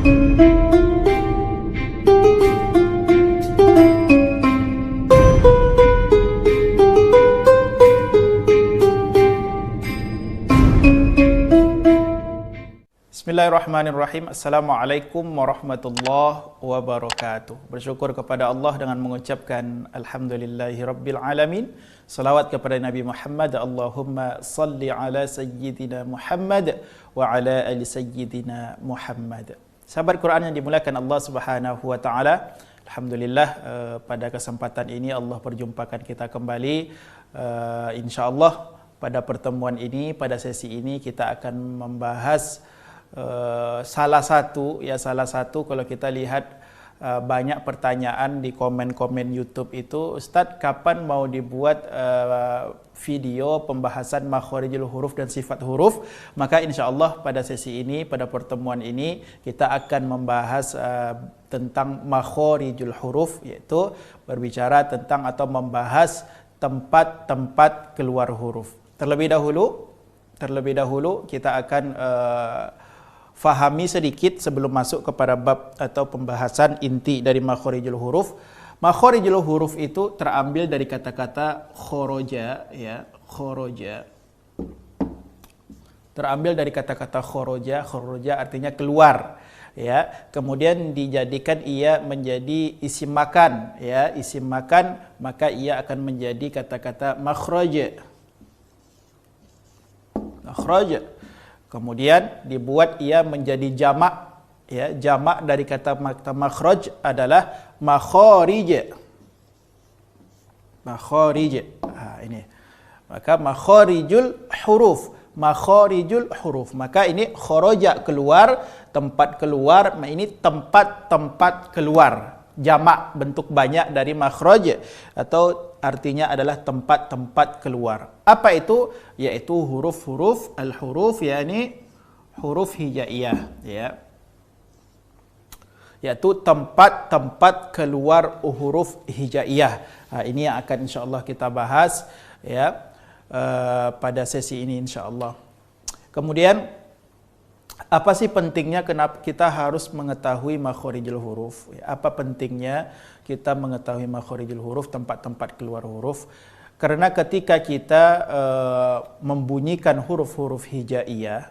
Bismillahirrahmanirrahim. Assalamualaikum warahmatullahi wabarakatuh. Bersyukur kepada Allah dengan mengucapkan Alhamdulillahirabbil alamin. Salawat kepada Nabi Muhammad. Allahumma salli ala sayyidina Muhammad wa ala ali sayyidina Muhammad. Sahabat Quran yang dimuliakan Allah Subhanahu wa taala. Alhamdulillah pada kesempatan ini Allah perjumpakan kita kembali. Insyaallah pada pertemuan ini, pada sesi ini kita akan membahas salah satu kalau kita lihat banyak pertanyaan di komen-komen YouTube itu, Ustadz kapan mau dibuat video pembahasan makhorijul huruf dan sifat huruf. Maka insya Allah pada sesi ini, pada pertemuan ini kita akan membahas tentang makhorijul huruf, yaitu berbicara tentang atau membahas tempat-tempat keluar huruf. Terlebih dahulu kita akan fahami sedikit sebelum masuk kepada bab atau pembahasan inti dari makhorijul huruf. Makhorijul huruf itu terambil dari kata-kata khoroja, ya, khoroja. Terambil dari kata-kata khoroja, khoroja artinya keluar, ya. Kemudian dijadikan ia menjadi isim makan, ya, isim makan, maka ia akan menjadi kata-kata makhroja. Makhroja. Kemudian dibuat ia menjadi jamak, ya, jamak dari kata makhraj adalah makhorij. Makhorij. Ini. Maka makhorijul huruf, makhorijul huruf. Maka ini khoroja keluar, tempat keluar, ini tempat-tempat keluar. Jamak bentuk banyak dari makhraj atau artinya adalah tempat-tempat keluar. Apa itu? Yaitu huruf-huruf al-huruf, yakni huruf hijaiyah, ya. Yaitu tempat-tempat keluar huruf hijaiyah. Ini yang akan insyaallah kita bahas, ya, pada sesi ini insyaallah. Kemudian apa sih pentingnya kenapa kita harus mengetahui makhorijul huruf? Apa pentingnya kita mengetahui makhorijul huruf, tempat-tempat keluar huruf? Karena ketika kita membunyikan huruf-huruf hijaiyah,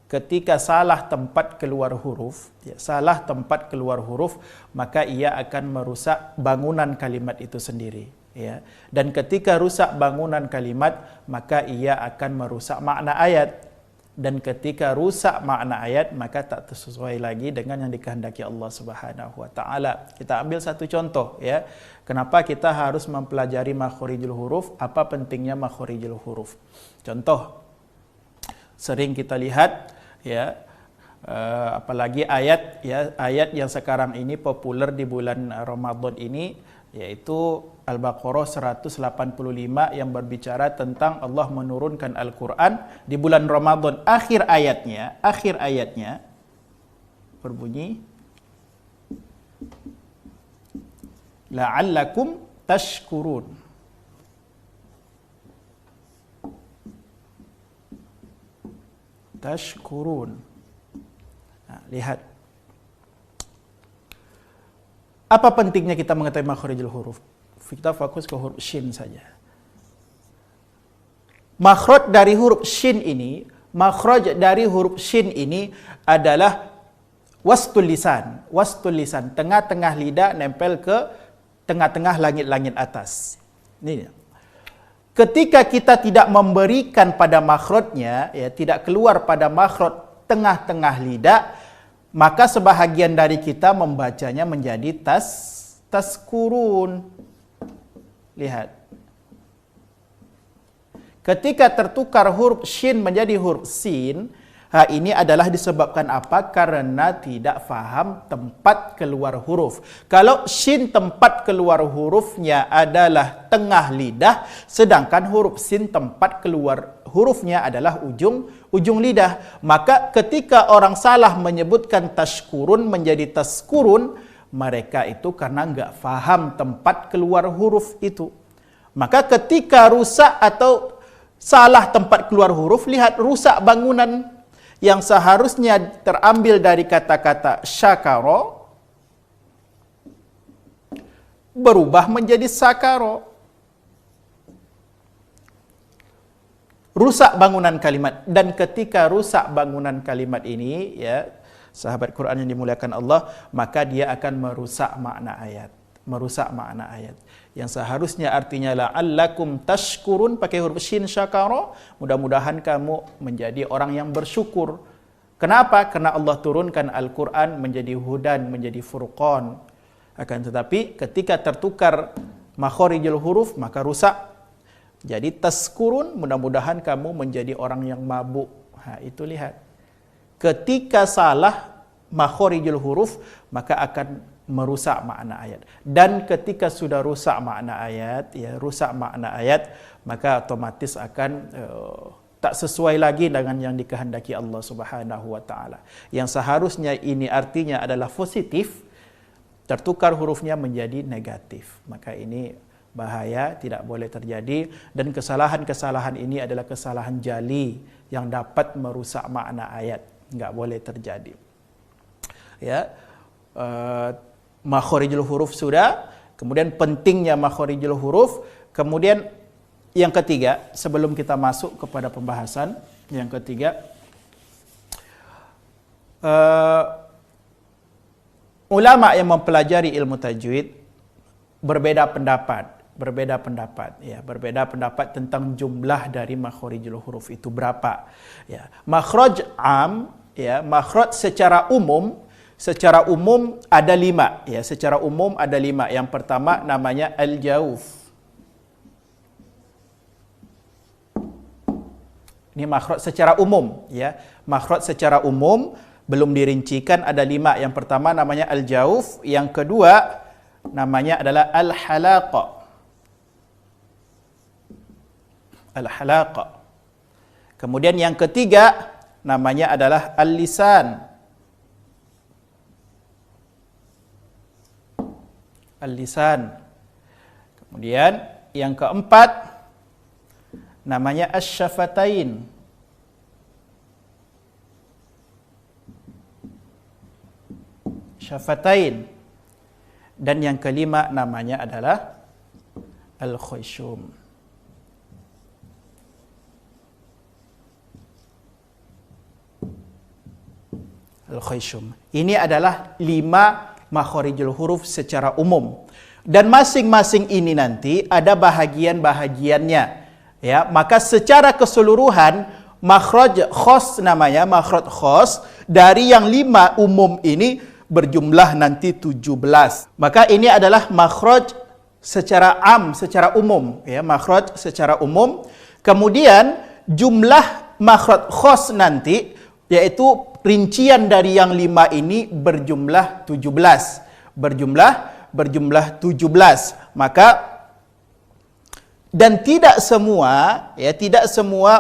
ketika salah tempat keluar huruf, ya, salah tempat keluar huruf, maka ia akan merusak bangunan kalimat itu sendiri, ya. Dan ketika rusak bangunan kalimat, maka ia akan merusak makna ayat. Dan ketika rusak makna ayat, maka tak sesuai lagi dengan yang dikehendaki Allah Subhanahu wa taala. Kita ambil satu contoh, ya. Kenapa kita harus mempelajari makhorijul huruf? Apa pentingnya makhorijul huruf? Contoh sering kita lihat, ya, apalagi ayat, ya, ayat yang sekarang ini populer di bulan Ramadan ini, yaitu Al-Baqarah 185 yang berbicara tentang Allah menurunkan Al-Quran di bulan Ramadan. Akhir ayatnya berbunyi la'allakum tashkurun. Tashkurun. Nah, lihat. Apa pentingnya kita mengetahui makhorijul huruf? Kita fokus ke huruf shin saja. Makhraj dari huruf shin ini, makhraj dari huruf shin ini adalah wastul lisan. Wastul lisan, tengah-tengah lidah nempel ke tengah-tengah langit-langit atas. Ini. Ketika kita tidak memberikan pada makhrajnya, ya, tidak keluar pada makhraj tengah-tengah lidah, maka sebahagian dari kita membacanya menjadi taskurun. Lihat. Ketika tertukar huruf shin menjadi huruf sin, ini adalah disebabkan apa? Karena tidak faham tempat keluar huruf. Kalau shin tempat keluar hurufnya adalah tengah lidah, sedangkan huruf sin tempat keluar hurufnya adalah ujung lidah. Maka ketika orang salah menyebutkan tashkurun menjadi taskurun, mereka itu karena nggak faham tempat keluar huruf itu. Maka ketika rusak atau salah tempat keluar huruf, lihat rusak bangunan. yang seharusnya terambil dari kata-kata syakara berubah menjadi sakara. Rusak bangunan kalimat, dan ketika rusak bangunan kalimat ini, ya sahabat Quran yang dimuliakan Allah, maka dia akan merusak makna ayat. Merusak makna ayat. Yang seharusnya artinya la'allakum tashkurun pakai huruf shin syakara, mudah-mudahan kamu menjadi orang yang bersyukur. Kenapa? Karena Allah turunkan Al-Quran menjadi hudan, menjadi furqan. Akan tetapi ketika tertukar makhorijul huruf, maka rusak. Jadi taskurun, mudah-mudahan kamu menjadi orang yang mabuk. Itu lihat. Ketika salah makhorijul huruf, maka akan merusak makna ayat. Dan ketika sudah rusak makna ayat, maka otomatis akan tak sesuai lagi dengan yang dikehendaki Allah Subhanahu wa taala. Yang seharusnya ini artinya adalah positif, tertukar hurufnya menjadi negatif. Maka ini bahaya, tidak boleh terjadi, dan kesalahan-kesalahan ini adalah kesalahan jali yang dapat merusak makna ayat. Enggak boleh terjadi. Ya, makhorijul huruf sudah, kemudian pentingnya makhorijul huruf, kemudian yang ketiga, sebelum kita masuk kepada pembahasan yang ketiga, ulama yang mempelajari ilmu tajwid berbeda pendapat tentang jumlah dari makhorijul huruf itu berapa. Ya, makhraj am, ya, makhraj secara umum ada 5, ya, secara umum ada 5. Yang pertama namanya al-jauf. Ini makhraj secara umum, ya. Makhraj secara umum belum dirincikan, ada 5. Yang pertama namanya al-jauf, yang kedua namanya adalah al-halaqa. Al-halaqa. Kemudian yang ketiga namanya adalah al-lisan. Al-lisan. Kemudian yang keempat namanya asy-syafatain. Syafatain. Dan yang kelima namanya adalah al-khayshum. Al-khayshum. Ini adalah 5 makhorijul huruf secara umum. Dan masing-masing ini nanti ada bahagian-bahagiannya. Ya, maka secara keseluruhan makhraj khos namanya, makhraj khos dari yang 5 umum ini berjumlah nanti 17. Maka ini adalah makhraj secara am, secara umum, ya, makhraj secara umum. Kemudian jumlah makhraj khos nanti yaitu rincian dari yang 5 ini berjumlah 17. Berjumlah 17. Maka dan tidak semua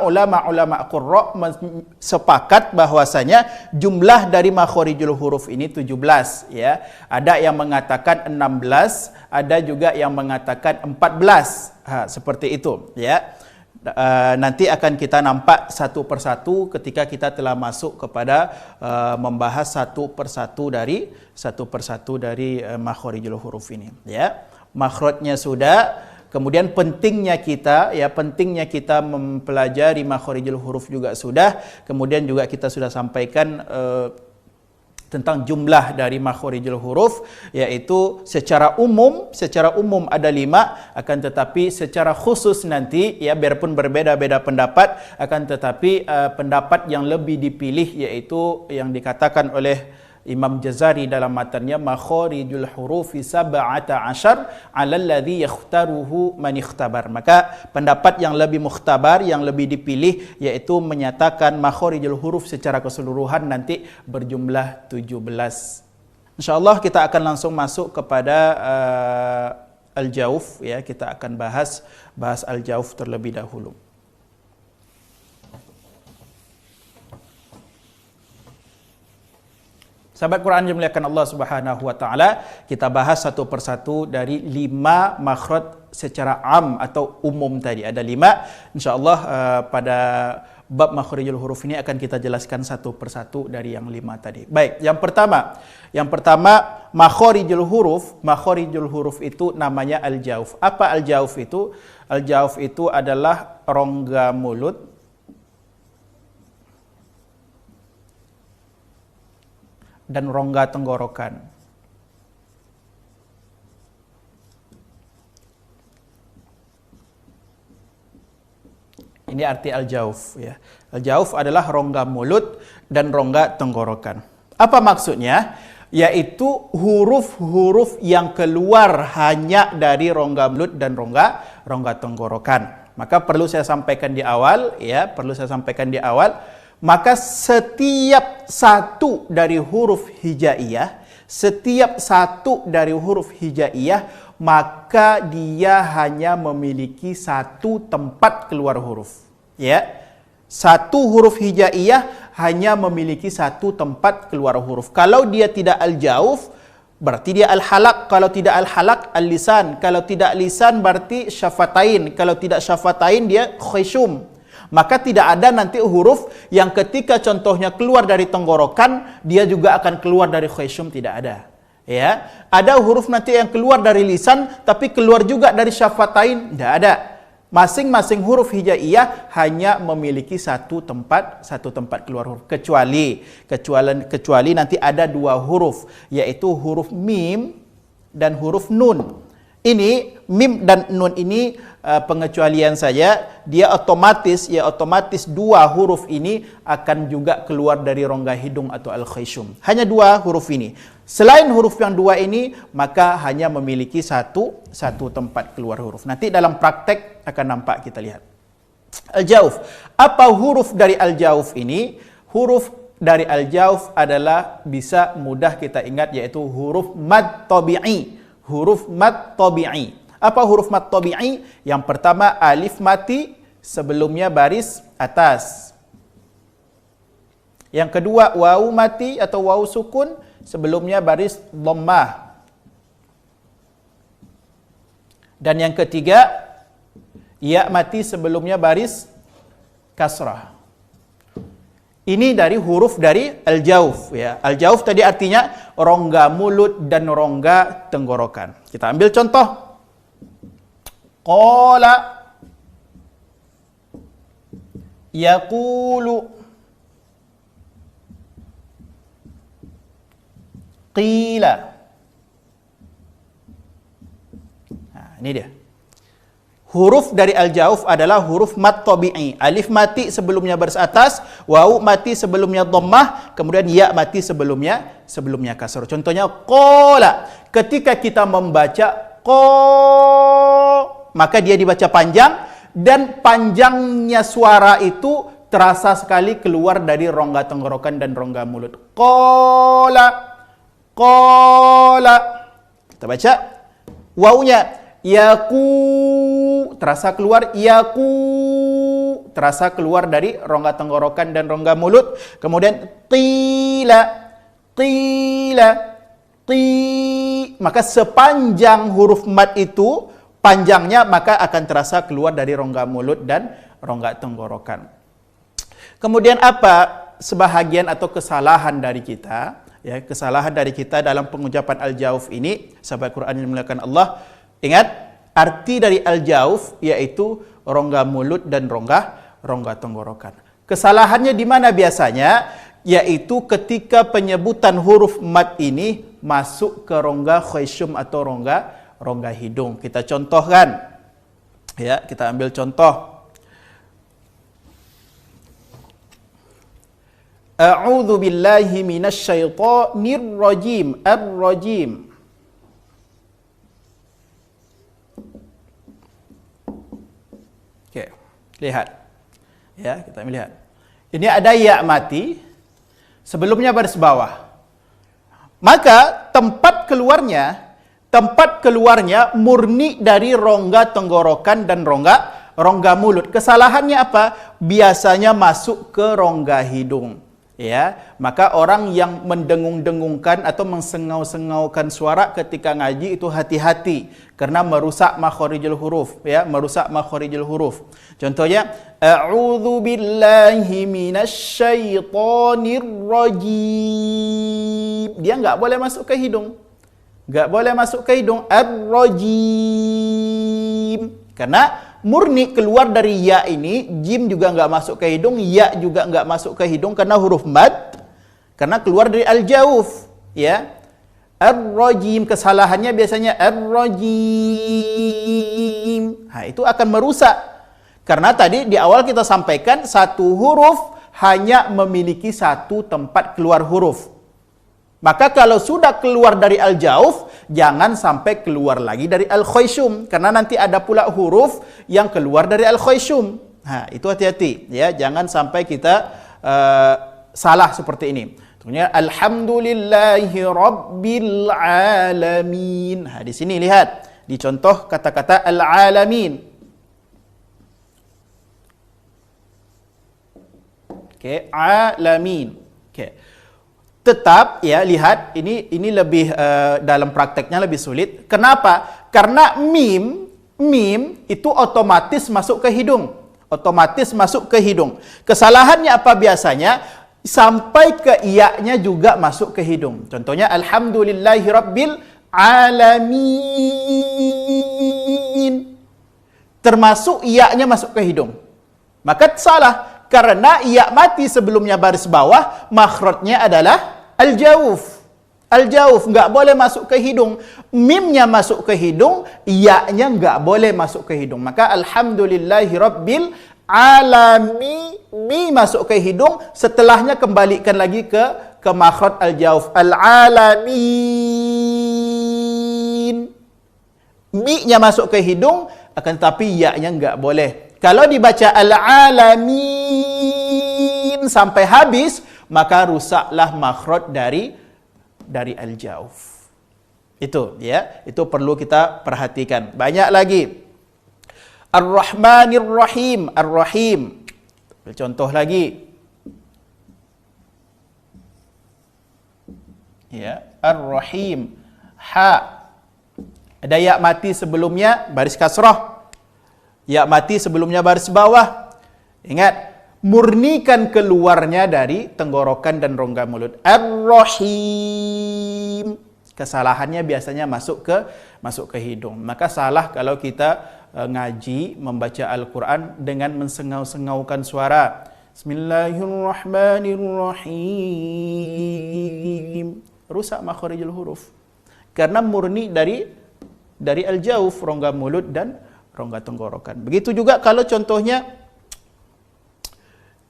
ulama-ulama qurra sepakat bahwasanya jumlah dari makhorijul huruf ini 17, ya. Ada yang mengatakan 16, ada juga yang mengatakan 14. Seperti itu, ya. Nanti akan kita nampak satu persatu ketika kita telah masuk kepada membahas satu persatu dari makhorijul huruf ini, ya. Makhrajnya sudah. Kemudian pentingnya kita mempelajari makhorijul huruf juga sudah. Kemudian juga kita sudah sampaikan tentang jumlah dari makhorijul huruf, yaitu secara umum ada 5, akan tetapi secara khusus nanti, ya, biarpun berbeda-beda pendapat, akan tetapi pendapat yang lebih dipilih yaitu yang dikatakan oleh Imam Jazari dalam matanya, makhorijul hurufi 17 alladhi yakhtaruhu man ikhtabar. Maka pendapat yang lebih mukhtabar, yang lebih dipilih, yaitu menyatakan makhorijul huruf secara keseluruhan nanti berjumlah 17. InsyaAllah kita akan langsung masuk kepada al-jauf, ya. Kita akan bahas al-jauf terlebih dahulu. Sahabat Quran yang dimuliakan Allah Subhanahu wa taala, kita bahas satu persatu dari 5 makhraj secara am atau umum tadi. Ada 5. Insyaallah pada bab makhrijul huruf ini akan kita jelaskan satu persatu dari yang 5 tadi. Baik, yang pertama makhrijul huruf itu namanya al-jauf. Apa al-jauf itu? Al-jauf itu adalah rongga mulut dan rongga tenggorokan. Ini arti al-jauf ya. Al-jauf adalah rongga mulut dan rongga tenggorokan. Apa maksudnya? Yaitu huruf-huruf yang keluar hanya dari rongga mulut dan rongga tenggorokan. Maka perlu saya sampaikan di awal ya, maka setiap satu dari huruf hijaiyah, maka dia hanya memiliki satu tempat keluar huruf. Ya, satu huruf hijaiyah hanya memiliki satu tempat keluar huruf. Kalau dia tidak al-jauf, berarti dia al-halaq. Kalau tidak al-halaq, al-lisan. Kalau tidak lisan, berarti syafatain. Kalau tidak syafatain, dia khayshum. Maka tidak ada nanti huruf yang ketika contohnya keluar dari tenggorokan, dia juga akan keluar dari khayshum, tidak ada. Ya, ada huruf nanti yang keluar dari lisan tapi keluar juga dari syafatain, tidak ada. Masing-masing huruf hijaiyah hanya memiliki satu tempat keluar huruf, kecuali nanti ada dua huruf, yaitu huruf mim dan huruf nun. Ini mim dan nun ini pengecualian saja, dia otomatis dua huruf ini akan juga keluar dari rongga hidung atau al-khayshum. Hanya dua huruf ini. Selain huruf yang dua ini, maka hanya memiliki satu tempat keluar huruf. Nanti dalam praktek akan nampak, kita lihat. Al-jauf. Apa huruf dari al-jauf ini? Huruf dari al-jauf adalah bisa mudah kita ingat, yaitu huruf mad tabi'i. Huruf mad tabi'i. Apa huruf mad tabi'i? Yang pertama alif mati, sebelumnya baris atas. Yang kedua wawu mati atau wawu sukun, sebelumnya baris dhammah. Dan yang ketiga ya mati, sebelumnya baris kasrah. Ini dari huruf dari al-jauf ya. Al-jauf tadi artinya rongga mulut dan rongga tenggorokan. Kita ambil contoh. Qala yaqulu qila. Nah, ini dia. Huruf dari al-jauf adalah huruf mad tabi'i. Alif mati sebelumnya baris atas, wawu mati sebelumnya dhammah, kemudian ya mati sebelumnya kasar. Contohnya qala. Ketika kita membaca maka dia dibaca panjang, dan panjangnya suara itu terasa sekali keluar dari rongga tenggorokan dan rongga mulut. Qala. Kita baca wawunya yaku, terasa keluar, yaku, terasa keluar dari rongga tenggorokan dan rongga mulut. Kemudian qila, maka sepanjang huruf mad itu panjangnya, maka akan terasa keluar dari rongga mulut dan rongga tenggorokan. Kemudian apa sebahagian atau kesalahan dari kita? Ya, kesalahan dari kita dalam pengucapan al-jauf ini, sahabat Quran yang dimuliakan Allah. Ingat, arti dari al-jauf yaitu rongga mulut dan rongga tenggorokan. Kesalahannya di mana biasanya? Yaitu ketika penyebutan huruf mad ini masuk ke rongga khayshum atau rongga hidung. Kita contohkan. Ya, kita ambil contoh. A'udzu billahi minasyaitonir rajim. Ar-rajim. Oke, lihat. Ya, kita lihat. Ini ada ya mati, sebelumnya baris bawah. Maka tempat keluarnya murni dari rongga tenggorokan dan rongga mulut. Kesalahannya apa? Biasanya masuk ke rongga hidung. Ya, maka orang yang mendengung-dengungkan atau mensengau-sengaukan suara ketika ngaji itu hati-hati karena merusak makharijul huruf, ya, merusak makharijul huruf. Contohnya, a'udzu billahi minasyaitonir rajim. Dia enggak boleh masuk ke hidung. Enggak boleh masuk ke hidung, ar-rajim. Karena murni keluar dari ya ini, jim juga enggak masuk ke hidung, ya juga enggak masuk ke hidung karena huruf mad, karena keluar dari al-jauf, ya. Ar-rajim, kesalahannya biasanya ar-rajim. Nah, itu akan merusak. Karena tadi di awal kita sampaikan satu huruf hanya memiliki satu tempat keluar huruf. Maka kalau sudah keluar dari al-jauf, jangan sampai keluar lagi dari al-khayshum. Karena nanti ada pula huruf yang keluar dari al-khayshum. Nah, itu hati-hati. Ya, jangan sampai kita salah seperti ini. Contohnya, alhamdulillahi rabbil alamin. Nah, di sini lihat. Dicontoh kata-kata al-alamin. Oke, alamin. Oke. Tetap ya, lihat ini lebih dalam prakteknya lebih sulit. Kenapa? Karena mim itu otomatis masuk ke hidung. Otomatis masuk ke hidung. Kesalahannya apa biasanya? Sampai ke iya-nya juga masuk ke hidung. Contohnya alhamdulillahirabbil alamin. Termasuk iya-nya masuk ke hidung. Maka salah. Karena iya mati sebelumnya baris bawah, makhrajnya adalah al-jauf. Al-jauf enggak boleh masuk ke hidung. Mimnya masuk ke hidung, iya-nya enggak boleh masuk ke hidung. Maka alhamdulillahirabbil alamin, mi masuk ke hidung, setelahnya kembalikan lagi ke makhraj al-jauf. Al-alamin. Mi-nya masuk ke hidung, akan tetapi ya-nya enggak boleh. Kalau dibaca al-alamin sampai habis, maka rusaklah makhraj dari al-jauf. Itu ya, itu perlu kita perhatikan. Banyak lagi. Ar-Rahmanir Rahim, Ar-Rahim. Contoh lagi. Ya, Ar-Rahim. Ha. Ada ya mati sebelumnya baris kasrah. Ya mati sebelumnya baris bawah. Ingat, murnikan keluarnya dari tenggorokan dan rongga mulut. Ar-Rahim. Kesalahannya biasanya masuk ke hidung. Maka salah kalau kita ngaji membaca Al-Qur'an dengan mensengau-sengaukan suara. Bismillahirrahmanirrahim. Rusak makharijul huruf. Karena murni dari al-jauf, rongga mulut dan rongga tenggorokan. Begitu juga kalau contohnya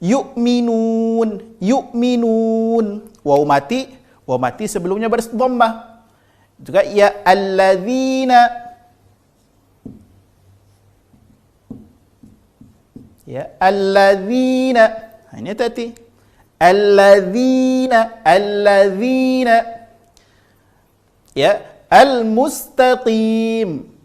yu'minun, yu'minun. Waw mati sebelumnya baris dhammah. Juga ya alladzina. Ya alladzina. Nah, ini tadi. Alladzina, alladzina. Ya, al-mustaqim.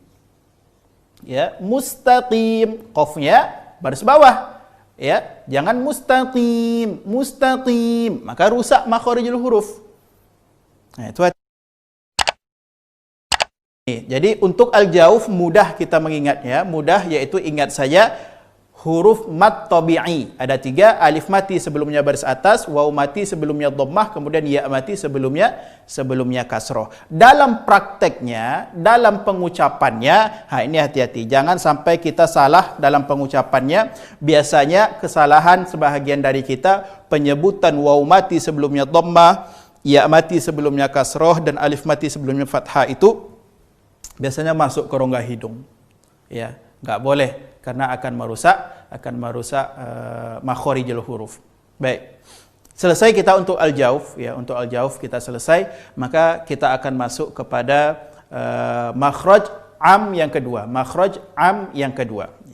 Ya, mustaqim, qafnya baris bawah. Ya, jangan mustaqim, mustaqim, maka rusak makharijul huruf. Nah, itu. Jadi untuk al-jauf mudah kita mengingatnya, mudah yaitu ingat saja huruf mad tabi'i. Ada 3, alif mati sebelumnya baris atas, waw mati sebelumnya dhammah, kemudian ya mati sebelumnya kasroh. Dalam prakteknya, dalam pengucapannya, ini hati-hati. Jangan sampai kita salah dalam pengucapannya. Biasanya kesalahan sebahagian dari kita, penyebutan waw mati sebelumnya dhammah, ya mati sebelumnya kasroh, dan alif mati sebelumnya fathah itu biasanya masuk ke rongga hidung. Ya, enggak boleh. Karena akan merusak makharijul huruf. Baik. Selesai kita untuk al-jauf, ya, untuk al-jauf kita selesai, maka kita akan masuk kepada makhraj am yang kedua. Makhraj am yang kedua.